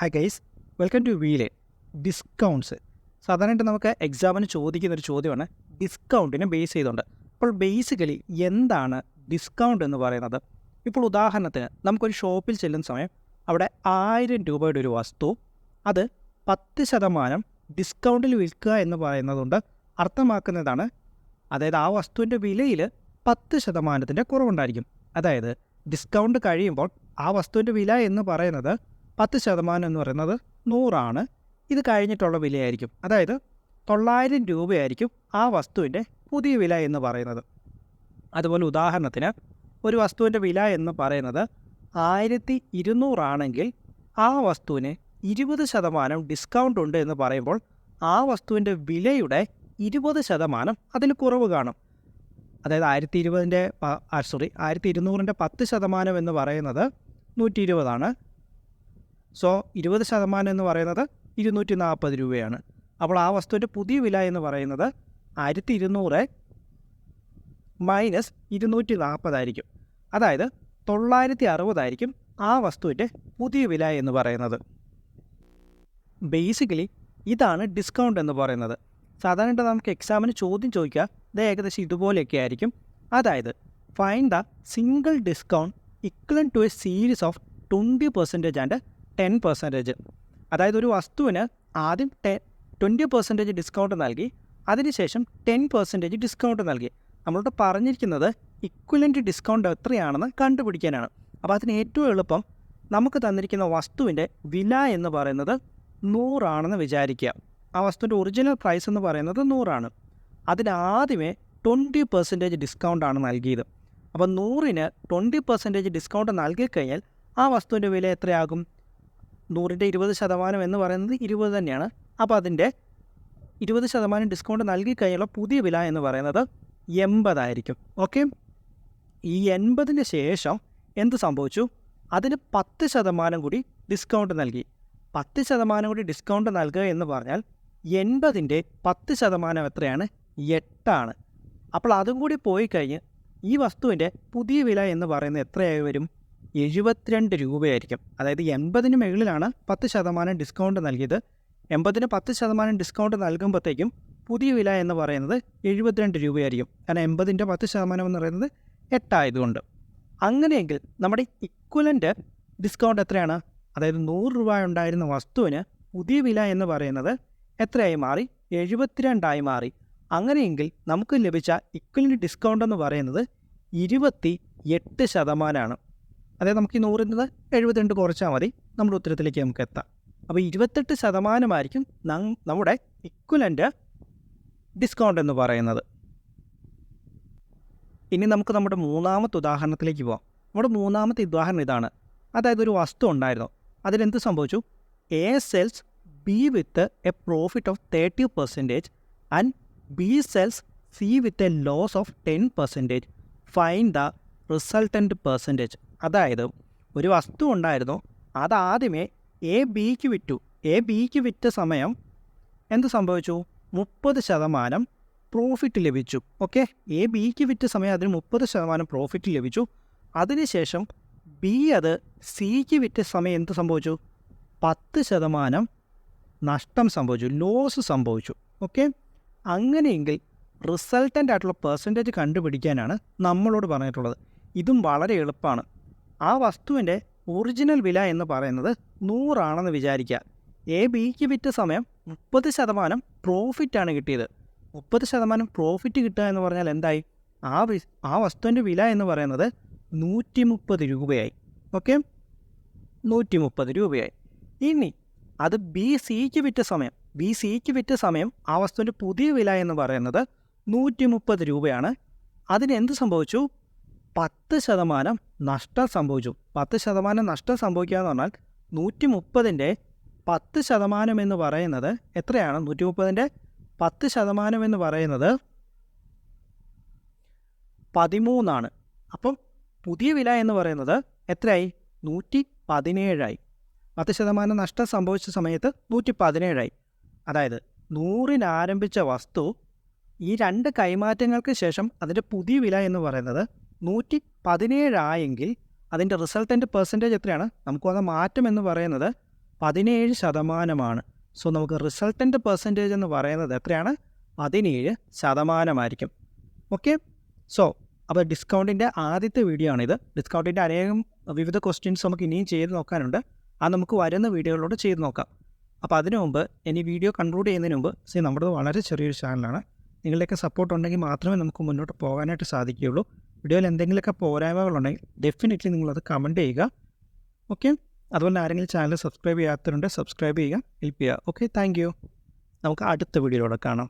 Hi guys, welcome to വീലെ. Discounts സാധാരണയായിട്ട് നമുക്ക് എക്സാമിന് ചോദിക്കുന്നൊരു ചോദ്യമാണ് ഡിസ്കൗണ്ടിനെ ബേസ് ചെയ്തുകൊണ്ട്. അപ്പോൾ ബേസിക്കലി എന്താണ് ഡിസ്കൗണ്ട് എന്ന് പറയുന്നത്? ഇപ്പോൾ ഉദാഹരണത്തിന് നമുക്കൊരു ഷോപ്പിൽ ചെല്ലുന്ന സമയം അവിടെ 1000 രൂപയുടെ ഒരു വസ്തു അത് 10% ഡിസ്കൗണ്ടിൽ വിൽക്കുക എന്ന് പറയുന്നതുകൊണ്ട് അർത്ഥമാക്കുന്നതാണ്, അതായത് ആ വസ്തുവിൻ്റെ വിലയിൽ 10% കുറവുണ്ടായിരിക്കും. അതായത് ഡിസ്കൗണ്ട് കഴിയുമ്പോൾ ആ വസ്തുവിൻ്റെ വില എന്ന് പറയുന്നത് 10% എന്ന് പറയുന്നത് 100 ഇത് കഴിഞ്ഞിട്ടുള്ള വിലയായിരിക്കും. അതായത് 900 രൂപയായിരിക്കും ആ വസ്തുവിൻ്റെ പുതിയ വില എന്ന് പറയുന്നത്. അതുപോലെ ഉദാഹരണത്തിന് ഒരു വസ്തുവിൻ്റെ വില എന്ന് പറയുന്നത് 1200 ആണെങ്കിൽ ആ വസ്തുവിന് 20% ഡിസ്കൗണ്ട് ഉണ്ട് എന്ന് പറയുമ്പോൾ ആ വസ്തുവിൻ്റെ വിലയുടെ 20% അതിൽ കുറവ് കാണും. അതായത് 1200-ൻ്റെ 10% എന്ന് പറയുന്നത് 120. സോ 20% എന്ന് പറയുന്നത് 240 രൂപയാണ്. അപ്പോൾ ആ വസ്തുവിൻ്റെ പുതിയ വില എന്ന് പറയുന്നത് 1200 മൈനസ് 240 ആയിരിക്കും. അതായത് 960 ആയിരിക്കും ആ വസ്തുവിൻ്റെ പുതിയ വില എന്ന് പറയുന്നത്. ബേസിക്കലി ഇതാണ് ഡിസ്കൗണ്ട് എന്ന് പറയുന്നത്. സാധാരണ നമുക്ക് എക്സാമിന് ചോദ്യം ചോദിക്കുക ഇത് ഏകദേശം ഇതുപോലെയൊക്കെ ആയിരിക്കും. അതായത് find the single discount equivalent to a series of 20% and 10%. അതായത് ഒരു വസ്തുവിന് ആദ്യം 20% ഡിസ്കൗണ്ട് നൽകി, അതിനുശേഷം 10% ഡിസ്കൗണ്ട് നൽകി. നമ്മളോട് പറഞ്ഞിരിക്കുന്നത് ഇക്വലൻ്റ് ഡിസ്കൗണ്ട് എത്രയാണെന്ന് കണ്ടുപിടിക്കാനാണ്. അപ്പോൾ അതിന് ഏറ്റവും എളുപ്പം നമുക്ക് തന്നിരിക്കുന്ന വസ്തുവിൻ്റെ വില എന്ന് പറയുന്നത് 100 വിചാരിക്കുക. ആ വസ്തുവിൻ്റെ ഒറിജിനൽ പ്രൈസ് എന്ന് പറയുന്നത് 100. അതിനാദ്യമേ 20% ഡിസ്കൗണ്ടാണ് നൽകിയത്. അപ്പോൾ 100-ന് 20% ഡിസ്കൗണ്ട് നൽകിക്കഴിഞ്ഞാൽ ആ വസ്തുവിൻ്റെ വില എത്രയാകും? 100-ൻ്റെ 20% എന്ന് പറയുന്നത് 20 തന്നെയാണ്. അപ്പോൾ അതിൻ്റെ 20% ഡിസ്കൗണ്ട് നൽകിക്കഴിഞ്ഞുള്ള പുതിയ വില എന്ന് പറയുന്നത് 80 ആയിരിക്കും. ഓക്കെ, ഈ 80-ന് ശേഷം എന്ത് സംഭവിച്ചു? അതിന് 10% കൂടി ഡിസ്കൗണ്ട് നൽകി. 10% കൂടി ഡിസ്കൗണ്ട് നൽകുക എന്ന് പറഞ്ഞാൽ 80-ൻ്റെ 10% എത്രയാണ്? 8. അപ്പോൾ അതും കൂടി പോയി കഴിഞ്ഞ് ഈ വസ്തുവിൻ്റെ പുതിയ വില എന്ന് പറയുന്നത് എത്രയായി വരും? 72 രൂപയായിരിക്കും. അതായത് 80-ന് മുകളിലാണ് 10% ഡിസ്കൗണ്ട് നൽകിയത്. 80-ന് 10% ഡിസ്കൗണ്ട് നൽകുമ്പോഴത്തേക്കും പുതിയ വില എന്ന് പറയുന്നത് 72 രൂപയായിരിക്കും. കാരണം 80-ൻ്റെ 10% എന്ന് പറയുന്നത് 8 ആയതുകൊണ്ട്. അങ്ങനെയെങ്കിൽ നമ്മുടെ ഇക്വലൻ്റ് ഡിസ്കൗണ്ട് എത്രയാണ്? അതായത് 100 രൂപ ഉണ്ടായിരുന്ന വസ്തുവിന് പുതിയ വില എന്ന് പറയുന്നത് എത്രയായി മാറി? 72 മാറി. അങ്ങനെയെങ്കിൽ നമുക്ക് ലഭിച്ച ഇക്വലൻ്റ് ഡിസ്കൗണ്ട് എന്ന് പറയുന്നത് 28%. അതായത് നമുക്ക് ഈ 100-ൽ 72 കുറച്ചാൽ മതി, നമ്മുടെ ഉത്തരത്തിലേക്ക് നമുക്ക് എത്താം. അപ്പോൾ 28% നമ്മുടെ ഇക്വലൻ്റ് ഡിസ്കൗണ്ട് എന്ന് പറയുന്നത്. ഇനി നമുക്ക് നമ്മുടെ മൂന്നാമത്തെ ഉദാഹരണത്തിലേക്ക് പോകാം. നമ്മുടെ മൂന്നാമത്തെ ഉദാഹരണം ഇതാണ്. അതായത് ഒരു വസ്തു ഉണ്ടായിരുന്നു, അതിലെന്ത് സംഭവിച്ചു? A sells B with a profit of 30% and B sells C with a loss of 10%. Find the resultant percentage. അതായത് ഒരു വസ്തു ഉണ്ടായിരുന്നു, അതാദ്യമേ എ ബിക്ക് വിറ്റു. എ ബിക്ക് വിറ്റ സമയം എന്ത് സംഭവിച്ചു? 30% പ്രോഫിറ്റ് ലഭിച്ചു. ഓക്കെ, എ ബിക്ക് വിറ്റ സമയം അതിന് 30% പ്രോഫിറ്റ് ലഭിച്ചു. അതിനുശേഷം ബി അത് സിക്ക് വിറ്റ സമയം എന്ത് സംഭവിച്ചു? 10% നഷ്ടം സംഭവിച്ചു, ലോസ് സംഭവിച്ചു. ഓക്കെ, അങ്ങനെയെങ്കിൽ റിസൾട്ടൻ്റ് ആയിട്ടുള്ള പെർസെൻറ്റേജ് കണ്ടുപിടിക്കാനാണ് നമ്മളോട് പറഞ്ഞിട്ടുള്ളത്. ഇതും വളരെ എളുപ്പമാണ്. ആ വസ്തുവിൻ്റെ ഒറിജിനൽ വില എന്ന് പറയുന്നത് 100 വിചാരിക്കുക. എ ബിക്ക് വിറ്റ സമയം 30% പ്രോഫിറ്റാണ് കിട്ടിയത്. 30% പ്രോഫിറ്റ് കിട്ടുക എന്ന് പറഞ്ഞാൽ എന്തായി? ആ വസ്തുവിൻ്റെ വില എന്ന് പറയുന്നത് 130 രൂപയായി. ഓക്കെ, 130 രൂപയായി. ഇനി അത് ബി സിക്ക് വിറ്റ സമയം ആ വസ്തുവിൻ്റെ പുതിയ വില എന്ന് പറയുന്നത് 130 രൂപയാണ്. അതിനെന്ത് സംഭവിച്ചു? 10% നഷ്ടം സംഭവിച്ചു. 10% നഷ്ടം സംഭവിക്കുക എന്ന് പറഞ്ഞാൽ 130-ൻ്റെ 10% എന്ന് പറയുന്നത് എത്രയാണ്? 130-ൻ്റെ 10% എന്ന് പറയുന്നത് 13. അപ്പം പുതിയ വില എന്ന് പറയുന്നത് എത്രയായി? 117. 10% നഷ്ടം സംഭവിച്ച സമയത്ത് 117. അതായത് 100-ന് ആരംഭിച്ച വസ്തു ഈ 2 കൈമാറ്റങ്ങൾക്ക് ശേഷം അതിൻ്റെ പുതിയ വില എന്ന് പറയുന്നത് 117 ആയെങ്കിൽ അതിൻ്റെ റിസൾട്ടൻ്റ് പെർസെൻറ്റേജ് എത്രയാണ്? നമുക്ക് വന്ന മാറ്റം എന്ന് പറയുന്നത് 17%. സോ നമുക്ക് റിസൾട്ടൻ്റ് പെർസെൻറ്റേജ് എന്ന് പറയുന്നത് എത്രയാണ്? 17%. ഓക്കെ. സോ അപ്പോൾ ഡിസ്കൗണ്ടിൻ്റെ ആദ്യത്തെ വീഡിയോ ആണിത്. ഡിസ്കൗണ്ടിൻ്റെ വിവിധ ക്വസ്റ്റ്യൻസ് നമുക്ക് ഇനിയും ചെയ്ത് നോക്കാനുണ്ട്. അത് നമുക്ക് വരുന്ന വീഡിയോകളിലൂടെ ചെയ്ത് നോക്കാം. അപ്പോൾ അതിനു മുമ്പ് ഇനി വീഡിയോ കൺക്ലൂഡ് ചെയ്യുന്നതിന് മുമ്പ് നമ്മുടെ വളരെ ചെറിയൊരു ചാനലാണ്. നിങ്ങളുടെയൊക്കെ സപ്പോർട്ട് ഉണ്ടെങ്കിൽ മാത്രമേ നമുക്ക് മുന്നോട്ട് പോകാനായിട്ട് സാധിക്കുകയുള്ളൂ. വീഡിയോയിൽ എന്തെങ്കിലുമൊക്കെ പോരായ്മകളുണ്ടെങ്കിൽ ഡെഫിനറ്റ്ലി നിങ്ങളത് കമൻറ്റ് ചെയ്യുക. ഓക്കെ. അതുപോലെ ആരെങ്കിലും ചാനൽ സബ്സ്ക്രൈബ് ചെയ്യാത്തവരുണ്ട്, സബ്സ്ക്രൈബ് ചെയ്യുക, ഹെൽപ്പ് ചെയ്യുക. Okay, thank you. നമുക്ക് അടുത്ത വീഡിയോയിലൂടെ കാണാം.